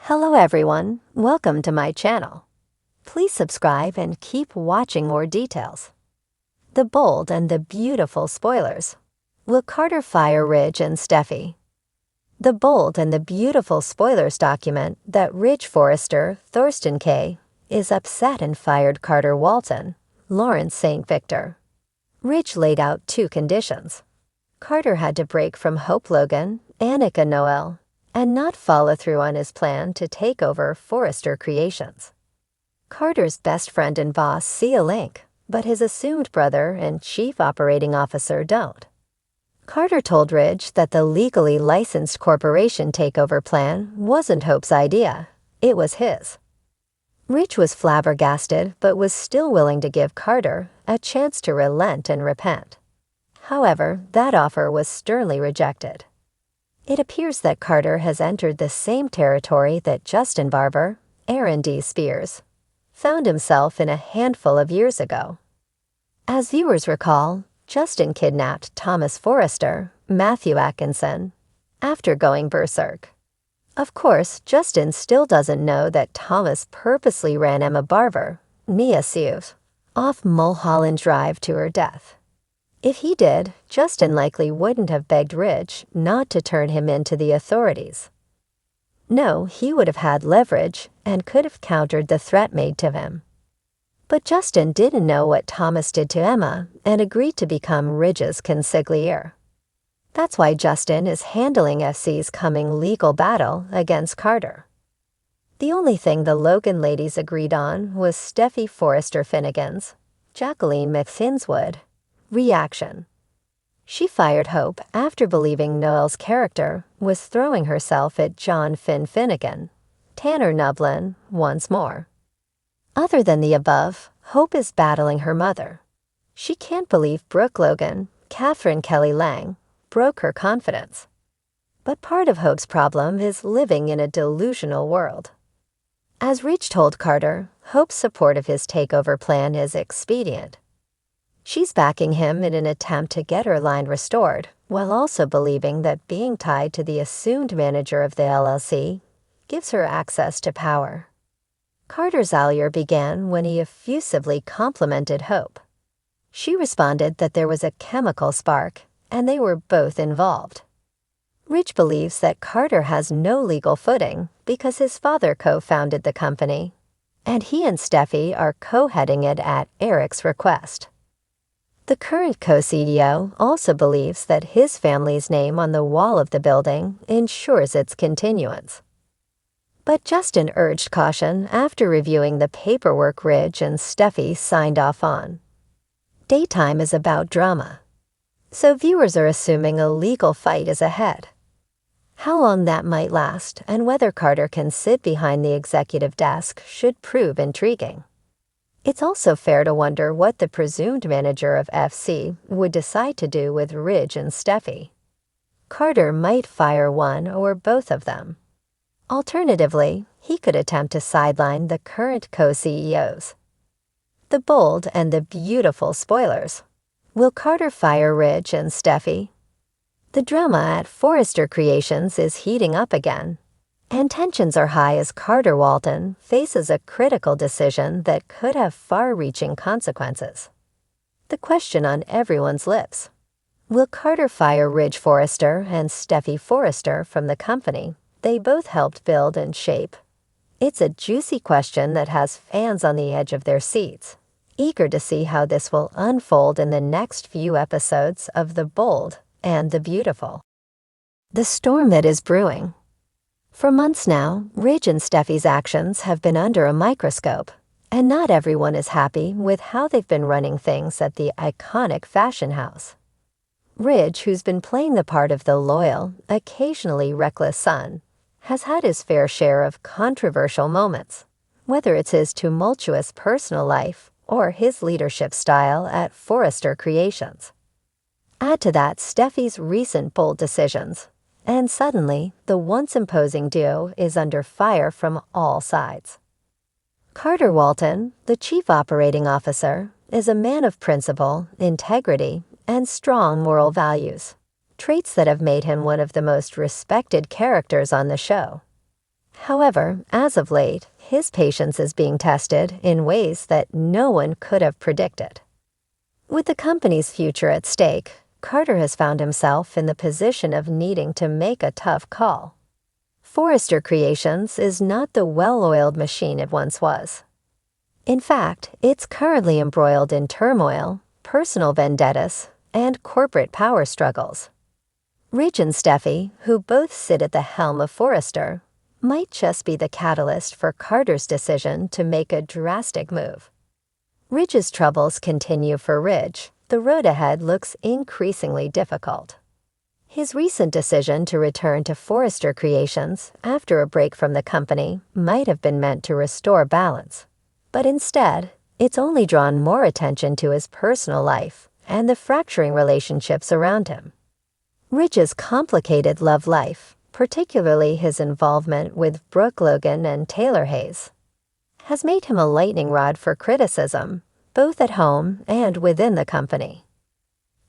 Hello everyone, welcome to my channel. Please subscribe and keep watching more details. The bold and the beautiful spoilers. Will Carter fire Ridge and Steffy? The bold and the beautiful spoilers document that Ridge Forrester, Thorsten K., is upset and fired Carter Walton, Lawrence St. Victor. Ridge laid out two conditions. Carter had to break from Hope Logan, Annika Noel, and not follow through on his plan to take over Forrester Creations. Carter's best friend and boss see a link, but his assumed brother and chief operating officer don't. Carter told Ridge that the legally licensed corporation takeover plan wasn't Hope's idea, it was his. Ridge was flabbergasted but was still willing to give Carter a chance to relent and repent. However, that offer was sternly rejected. It appears that Carter has entered the same territory that Justin Barber, Aaron D. Spears, found himself in a handful of years ago. As viewers recall, Justin kidnapped Thomas Forrester, Matthew Atkinson, after going berserk. Of course, Justin still doesn't know that Thomas purposely ran Emma Barber, Nia Seuve, off Mulholland Drive to her death. If he did, Justin likely wouldn't have begged Ridge not to turn him into the authorities. No, he would have had leverage and could have countered the threat made to him. But Justin didn't know what Thomas did to Emma and agreed to become Ridge's consigliere. That's why Justin is handling FC's coming legal battle against Carter. The only thing the Logan ladies agreed on was Steffy Forrester Finnegan's, Jacqueline McThinswood, reaction. She fired Hope after believing Noel's character was throwing herself at John Finnegan, Tanner Nublin, once more. Other than the above, Hope is battling her mother. She can't believe Brooke Logan, Catherine Kelly Lang, broke her confidence. But part of Hope's problem is living in a delusional world. As Ridge told Carter, Hope's support of his takeover plan is expedient. She's backing him in an attempt to get her line restored, while also believing that being tied to the assumed manager of the LLC gives her access to power. Carter's allure began when he effusively complimented Hope. She responded that there was a chemical spark, and they were both involved. Ridge believes that Carter has no legal footing because his father co-founded the company, and he and Steffy are co-heading it at Eric's request. The current co-CEO also believes that his family's name on the wall of the building ensures its continuance. But Justin urged caution after reviewing the paperwork Ridge and Steffy signed off on. Daytime is about drama, so viewers are assuming a legal fight is ahead. How long that might last and whether Carter can sit behind the executive desk should prove intriguing. It's also fair to wonder what the presumed manager of FC would decide to do with Ridge and Steffy. Carter might fire one or both of them. Alternatively, he could attempt to sideline the current co-CEOs. The bold and the beautiful spoilers. Will Carter fire Ridge and Steffy? The drama at Forrester Creations is heating up again, and tensions are high as Carter Walton faces a critical decision that could have far-reaching consequences. The question on everyone's lips: will Carter fire Ridge Forrester and Steffy Forrester from the company they both helped build and shape? It's a juicy question that has fans on the edge of their seats, eager to see how this will unfold in the next few episodes of The Bold and the Beautiful. The storm that is brewing. For months now, Ridge and Steffy's actions have been under a microscope, and not everyone is happy with how they've been running things at the iconic fashion house. Ridge, who's been playing the part of the loyal, occasionally reckless son, has had his fair share of controversial moments, whether it's his tumultuous personal life or his leadership style at Forrester Creations. Add to that Steffy's recent bold decisions, and suddenly, the once imposing duo is under fire from all sides. Carter Walton, the chief operating officer, is a man of principle, integrity, and strong moral values, traits that have made him one of the most respected characters on the show. However, as of late, his patience is being tested in ways that no one could have predicted. With the company's future at stake, Carter has found himself in the position of needing to make a tough call. Forrester Creations is not the well-oiled machine it once was. In fact, it's currently embroiled in turmoil, personal vendettas, and corporate power struggles. Ridge and Steffy, who both sit at the helm of Forrester, might just be the catalyst for Carter's decision to make a drastic move. Ridge's troubles continue for Ridge. The road ahead looks increasingly difficult. His recent decision to return to Forrester Creations after a break from the company might have been meant to restore balance. But instead, it's only drawn more attention to his personal life and the fracturing relationships around him. Ridge's complicated love life, particularly his involvement with Brooke Logan and Taylor Hayes, has made him a lightning rod for criticism, both at home and within the company.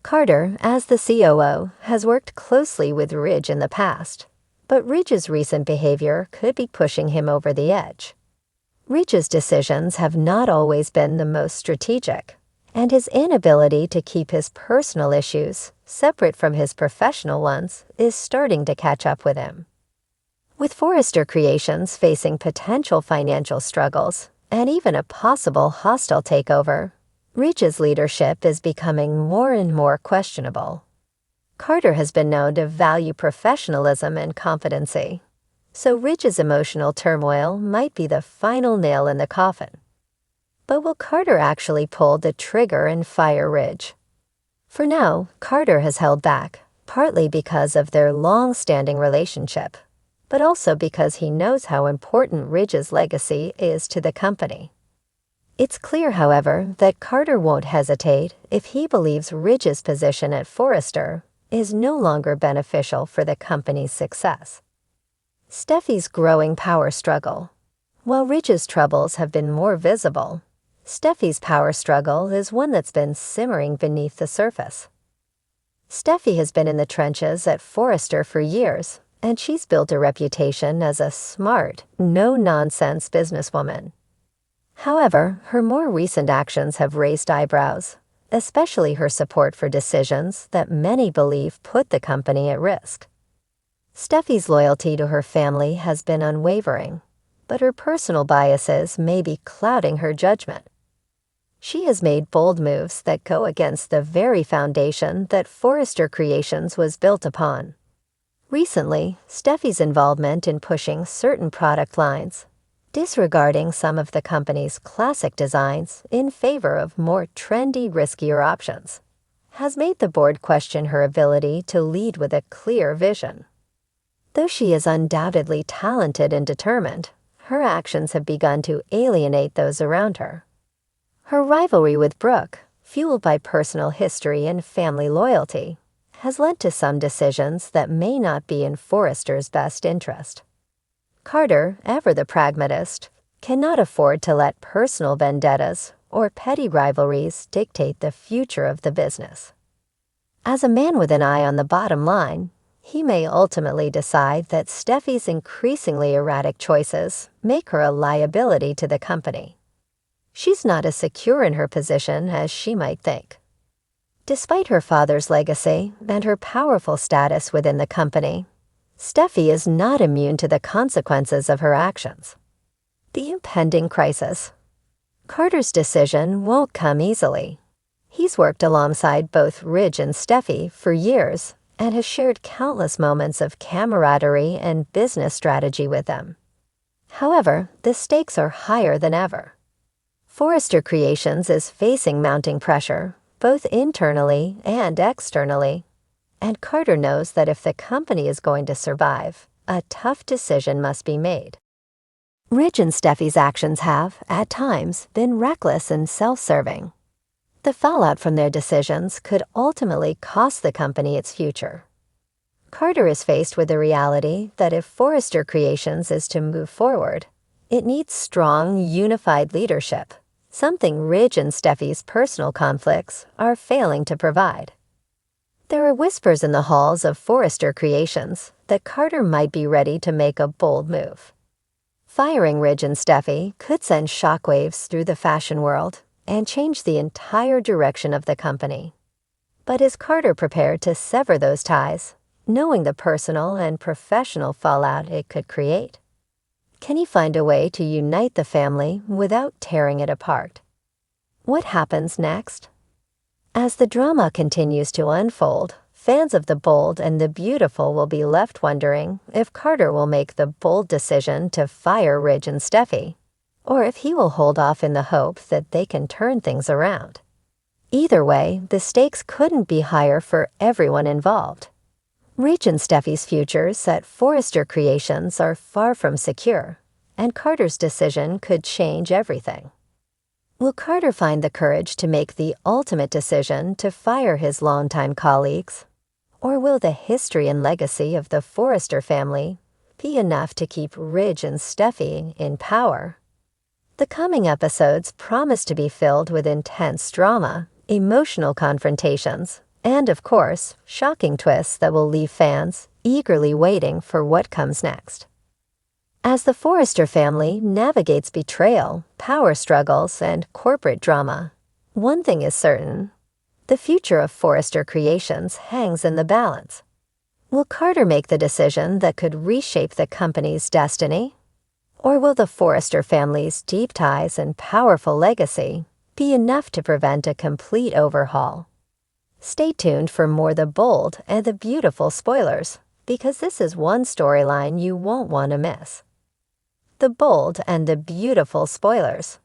Carter, as the COO, has worked closely with Ridge in the past, but Ridge's recent behavior could be pushing him over the edge. Ridge's decisions have not always been the most strategic, and his inability to keep his personal issues separate from his professional ones is starting to catch up with him. With Forrester Creations facing potential financial struggles and even a possible hostile takeover, Ridge's leadership is becoming more and more questionable. Carter has been known to value professionalism and competency, so Ridge's emotional turmoil might be the final nail in the coffin. But will Carter actually pull the trigger and fire Ridge? For now, Carter has held back, partly because of their long-standing relationship, but also because he knows how important Ridge's legacy is to the company. It's clear, however, that Carter won't hesitate if he believes Ridge's position at Forrester is no longer beneficial for the company's success. Steffy's growing power struggle. While Ridge's troubles have been more visible, Steffy's power struggle is one that's been simmering beneath the surface. Steffy has been in the trenches at Forrester for years, and she's built a reputation as a smart, no-nonsense businesswoman. However, her more recent actions have raised eyebrows, especially her support for decisions that many believe put the company at risk. Steffy's loyalty to her family has been unwavering, but her personal biases may be clouding her judgment. She has made bold moves that go against the very foundation that Forrester Creations was built upon. Recently, Steffy's involvement in pushing certain product lines, disregarding some of the company's classic designs in favor of more trendy, riskier options, has made the board question her ability to lead with a clear vision. Though she is undoubtedly talented and determined, her actions have begun to alienate those around her. Her rivalry with Brooke, fueled by personal history and family loyalty, has led to some decisions that may not be in Forrester's best interest. Carter, ever the pragmatist, cannot afford to let personal vendettas or petty rivalries dictate the future of the business. As a man with an eye on the bottom line, he may ultimately decide that Steffy's increasingly erratic choices make her a liability to the company. She's not as secure in her position as she might think. Despite her father's legacy and her powerful status within the company, Steffy is not immune to the consequences of her actions. The impending crisis. Carter's decision won't come easily. He's worked alongside both Ridge and Steffy for years and has shared countless moments of camaraderie and business strategy with them. However, the stakes are higher than ever. Forrester Creations is facing mounting pressure, both internally and externally, and Carter knows that if the company is going to survive, a tough decision must be made. Ridge and Steffy's actions have, at times, been reckless and self-serving. The fallout from their decisions could ultimately cost the company its future. Carter is faced with the reality that if Forrester Creations is to move forward, it needs strong, unified leadership, something Ridge and Steffy's personal conflicts are failing to provide. There are whispers in the halls of Forrester Creations that Carter might be ready to make a bold move. Firing Ridge and Steffy could send shockwaves through the fashion world and change the entire direction of the company. But is Carter prepared to sever those ties, knowing the personal and professional fallout it could create? Can he find a way to unite the family without tearing it apart? What happens next? As the drama continues to unfold, fans of The Bold and the Beautiful will be left wondering if Carter will make the bold decision to fire Ridge and Steffy, or if he will hold off in the hope that they can turn things around. Either way, the stakes couldn't be higher for everyone involved. Ridge and Steffy's futures at Forrester Creations are far from secure, and Carter's decision could change everything. Will Carter find the courage to make the ultimate decision to fire his longtime colleagues? Or will the history and legacy of the Forrester family be enough to keep Ridge and Steffy in power? The coming episodes promise to be filled with intense drama, emotional confrontations, and, of course, shocking twists that will leave fans eagerly waiting for what comes next. As the Forrester family navigates betrayal, power struggles, and corporate drama, one thing is certain: the future of Forrester Creations hangs in the balance. Will Carter make the decision that could reshape the company's destiny? Or will the Forrester family's deep ties and powerful legacy be enough to prevent a complete overhaul? Stay tuned for more The Bold and the Beautiful spoilers, because this is one storyline you won't want to miss. The Bold and the Beautiful spoilers.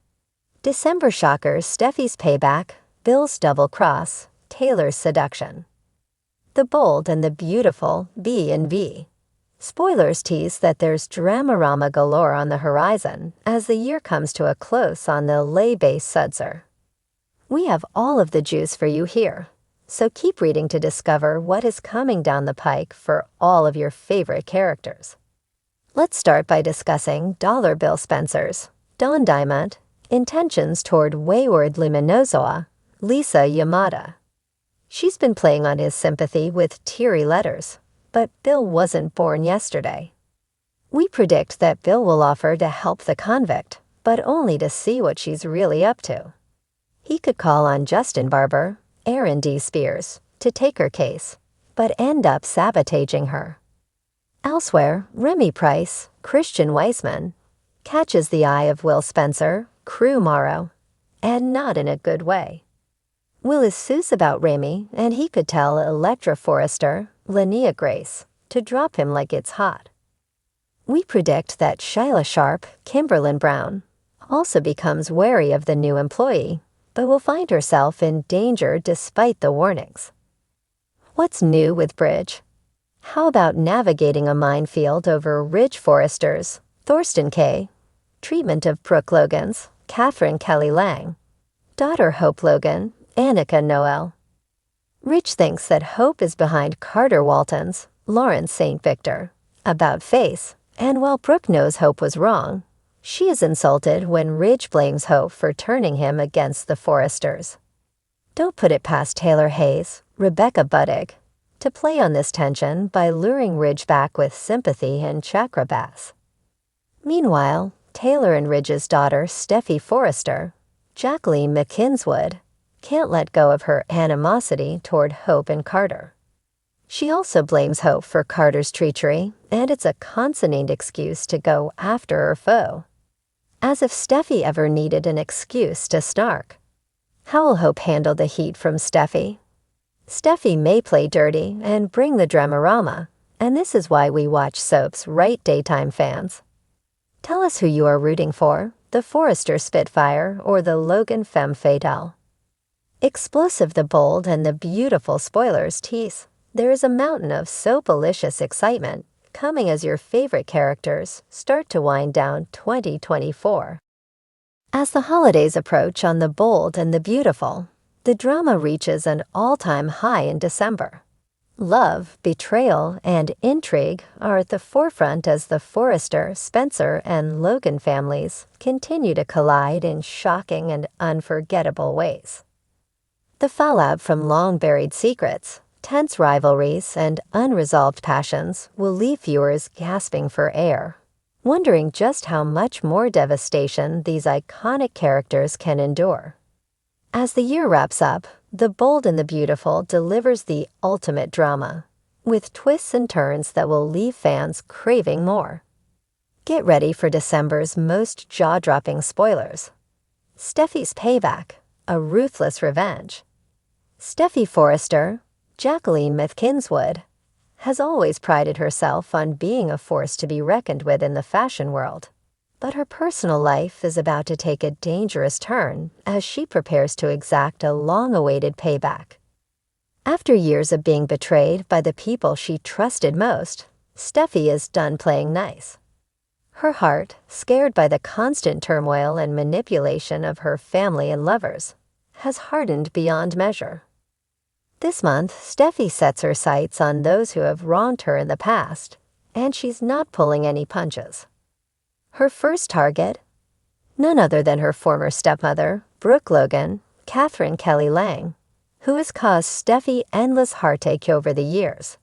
December shockers: Steffy's payback, Bill's double cross, Taylor's seduction. The Bold and the Beautiful B&B. Spoilers tease that there's dramarama galore on the horizon as the year comes to a close on the lay-based Sudzer. We have all of the juice for you here, so keep reading to discover what is coming down the pike for all of your favorite characters. Let's start by discussing Dollar Bill Spencer's Dawn Diamond intentions toward wayward Luminozoa, Lisa Yamada. She's been playing on his sympathy with teary letters, but Bill wasn't born yesterday. We predict that Bill will offer to help the convict, but only to see what she's really up to. He could call on Justin Barber, Aaron D. Spears, to take her case, but end up sabotaging her. Elsewhere, Remy Price, Christian Weissman, catches the eye of Will Spencer, Crew Morrow, and not in a good way. Will is sus about Remy, and he could tell Electra Forrester, Linnea Grace, to drop him like it's hot. We predict that Shyla Sharp, Kimberlyn Brown, also becomes wary of the new employee, but will find herself in danger despite the warnings. What's new with Bridge? How about navigating a minefield over Ridge Forrester's, Thorsten Kaye, treatment of Brooke Logan's, Catherine Kelly Lang, daughter Hope Logan, Annika Noel. Ridge thinks that Hope is behind Carter Walton's, Lawrence St. Victor, about face, and while Brooke knows Hope was wrong, she is insulted when Ridge blames Hope for turning him against the Forresters. Don't put it past Taylor Hayes, Rebecca Buddig, to play on this tension by luring Ridge back with sympathy and chakra baths. Meanwhile, Taylor and Ridge's daughter, Steffy Forrester, Jacqueline McKinswood, can't let go of her animosity toward Hope and Carter. She also blames Hope for Carter's treachery, and it's a consonant excuse to go after her foe. As if Steffy ever needed an excuse to snark. How will Hope handle the heat from Steffy? Steffy may play dirty and bring the dramarama, and this is why we watch soaps, right, daytime fans? Tell us who you are rooting for, the Forrester Spitfire or the Logan Femme Fatale. Explosive The Bold and the Beautiful spoilers tease. There is a mountain of soap-alicious excitement coming as your favorite characters start to wind down 2024. As the holidays approach on The Bold and the Beautiful, the drama reaches an all-time high in December. Love, betrayal, and intrigue are at the forefront as the Forrester, Spencer, and Logan families continue to collide in shocking and unforgettable ways. The fallout from long-buried secrets, tense rivalries, and unresolved passions will leave viewers gasping for air. wondering just how much more devastation these iconic characters can endure. As the year wraps up, The Bold and the Beautiful delivers the ultimate drama, with twists and turns that will leave fans craving more. Get ready for December's most jaw-dropping spoilers. Steffy's payback, a ruthless revenge. Steffy Forrester, Jacqueline McKinswood, has always prided herself on being a force to be reckoned with in the fashion world. But her personal life is about to take a dangerous turn as she prepares to exact a long-awaited payback. After years of being betrayed by the people she trusted most, Steffy is done playing nice. Her heart, scared by the constant turmoil and manipulation of her family and lovers, has hardened beyond measure. This month, Steffy sets her sights on those who have wronged her in the past, and she's not pulling any punches. Her first target? None other than her former stepmother, Brooke Logan, Catherine Kelly Lang, who has caused Steffy endless heartache over the years.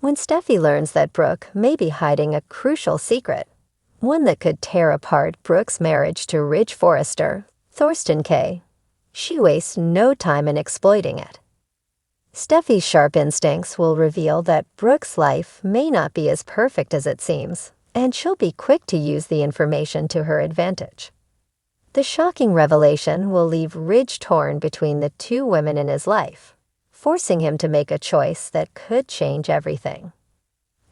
When Steffy learns that Brooke may be hiding a crucial secret, one that could tear apart Brooke's marriage to Ridge Forrester, Thorsten Kaye, she wastes no time in exploiting it. Steffy's sharp instincts will reveal that Brooke's life may not be as perfect as it seems, and she'll be quick to use the information to her advantage. The shocking revelation will leave Ridge torn between the two women in his life, forcing him to make a choice that could change everything.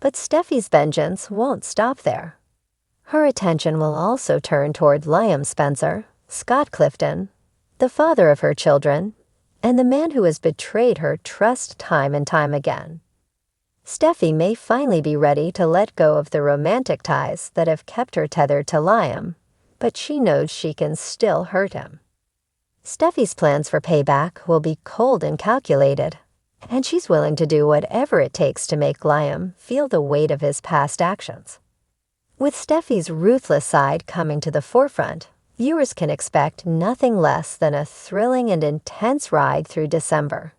But Steffy's vengeance won't stop there. Her attention will also turn toward Liam Spencer, Scott Clifton, the father of her children, and the man who has betrayed her trust time and time again. Steffy may finally be ready to let go of the romantic ties that have kept her tethered to Liam, but she knows she can still hurt him. Steffy's plans for payback will be cold and calculated, and she's willing to do whatever it takes to make Liam feel the weight of his past actions. With Steffy's ruthless side coming to the forefront, viewers can expect nothing less than a thrilling and intense ride through December.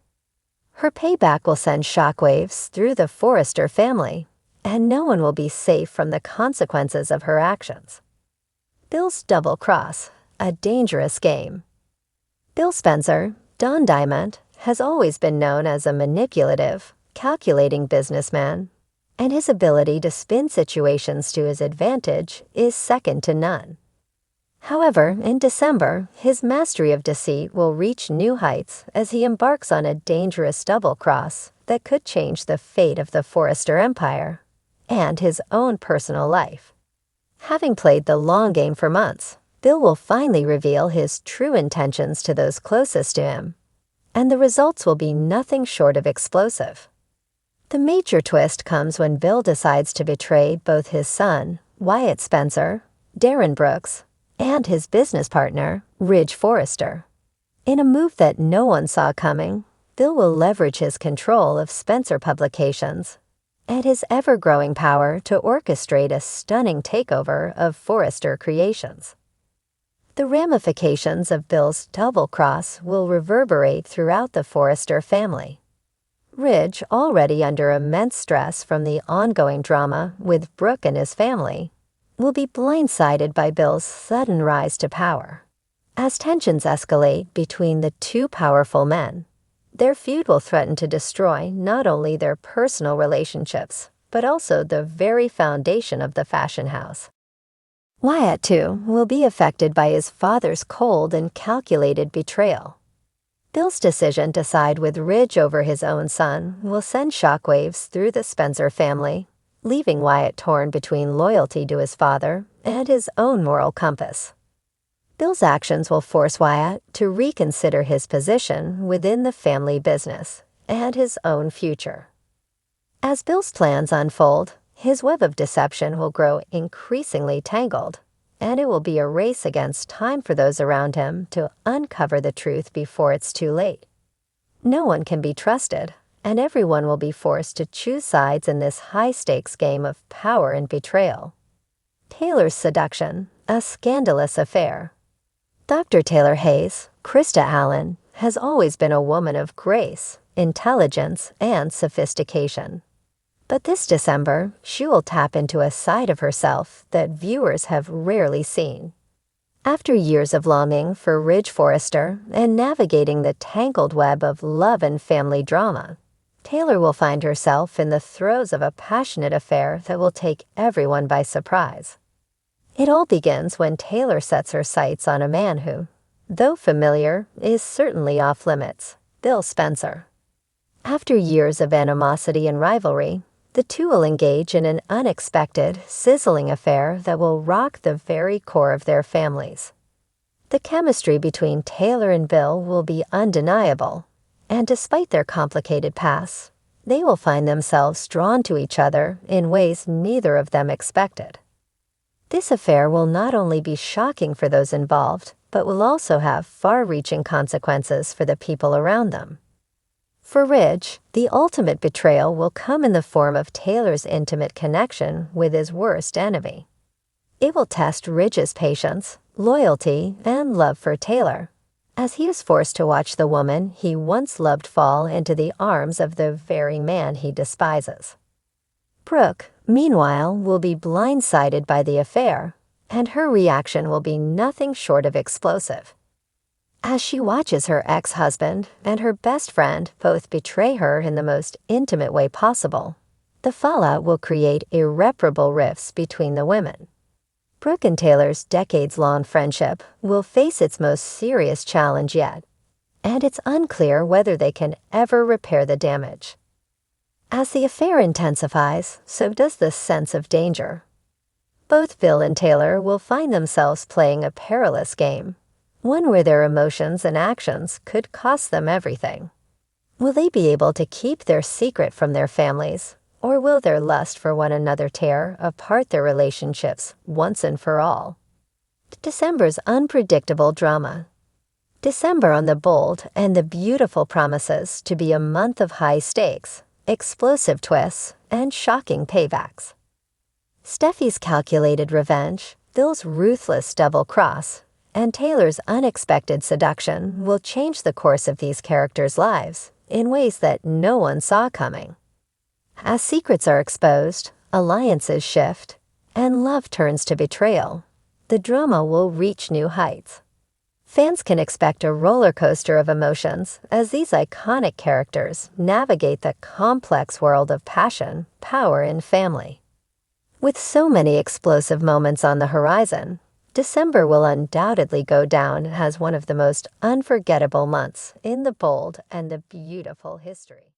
Her payback will send shockwaves through the Forrester family, and no one will be safe from the consequences of her actions. Bill's double cross, a dangerous game. Bill Spencer, Don Diamond, has always been known as a manipulative, calculating businessman, and his ability to spin situations to his advantage is second to none. However, in December, his mastery of deceit will reach new heights as he embarks on a dangerous double-cross that could change the fate of the Forrester empire and his own personal life. Having played the long game for months, Bill will finally reveal his true intentions to those closest to him, and the results will be nothing short of explosive. The major twist comes when Bill decides to betray both his son, Wyatt Spencer, Darren Brooks, and his business partner, Ridge Forrester. In a move that no one saw coming, Bill will leverage his control of Spencer Publications and his ever-growing power to orchestrate a stunning takeover of Forrester Creations. The ramifications of Bill's double cross will reverberate throughout the Forrester family. Ridge, already under immense stress from the ongoing drama with Brooke and his family, will be blindsided by Bill's sudden rise to power. As tensions escalate between the two powerful men, their feud will threaten to destroy not only their personal relationships, but also the very foundation of the fashion house. Wyatt, too, will be affected by his father's cold and calculated betrayal. Bill's decision to side with Ridge over his own son will send shockwaves through the Spencer family, leaving Wyatt torn between loyalty to his father and his own moral compass. Bill's actions will force Wyatt to reconsider his position within the family business and his own future. As Bill's plans unfold, his web of deception will grow increasingly tangled, and it will be a race against time for those around him to uncover the truth before it's too late. No one can be trusted, and everyone will be forced to choose sides in this high-stakes game of power and betrayal. Taylor's seduction, a scandalous affair. Dr. Taylor Hayes, Krista Allen, has always been a woman of grace, intelligence, and sophistication. But this December, she will tap into a side of herself that viewers have rarely seen. After years of longing for Ridge Forrester and navigating the tangled web of love and family drama, Taylor will find herself in the throes of a passionate affair that will take everyone by surprise. It all begins when Taylor sets her sights on a man who, though familiar, is certainly off limits, Bill Spencer. After years of animosity and rivalry, the two will engage in an unexpected, sizzling affair that will rock the very core of their families. The chemistry between Taylor and Bill will be undeniable, and despite their complicated pasts, they will find themselves drawn to each other in ways neither of them expected. This affair will not only be shocking for those involved, but will also have far-reaching consequences for the people around them. For Ridge, the ultimate betrayal will come in the form of Taylor's intimate connection with his worst enemy. It will test Ridge's patience, loyalty, and love for Taylor, as he is forced to watch the woman he once loved fall into the arms of the very man he despises. Brooke, meanwhile, will be blindsided by the affair, and her reaction will be nothing short of explosive. As she watches her ex-husband and her best friend both betray her in the most intimate way possible, the fallout will create irreparable rifts between the women. Brooke and Taylor's decades-long friendship will face its most serious challenge yet, and it's unclear whether they can ever repair the damage. As the affair intensifies, so does the sense of danger. Both Bill and Taylor will find themselves playing a perilous game, one where their emotions and actions could cost them everything. Will they be able to keep their secret from their families, or will their lust for one another tear apart their relationships once and for all? December's unpredictable drama. December on the bold and the beautiful promises to be a month of high stakes, explosive twists, and shocking paybacks. Steffy's calculated revenge, Bill's ruthless double-cross, and Taylor's unexpected seduction will change the course of these characters' lives in ways that no one saw coming. As secrets are exposed, alliances shift, and love turns to betrayal, the drama will reach new heights. Fans can expect a roller coaster of emotions as these iconic characters navigate the complex world of passion, power, and family. With so many explosive moments on the horizon, December will undoubtedly go down as one of the most unforgettable months in the bold and the beautiful history.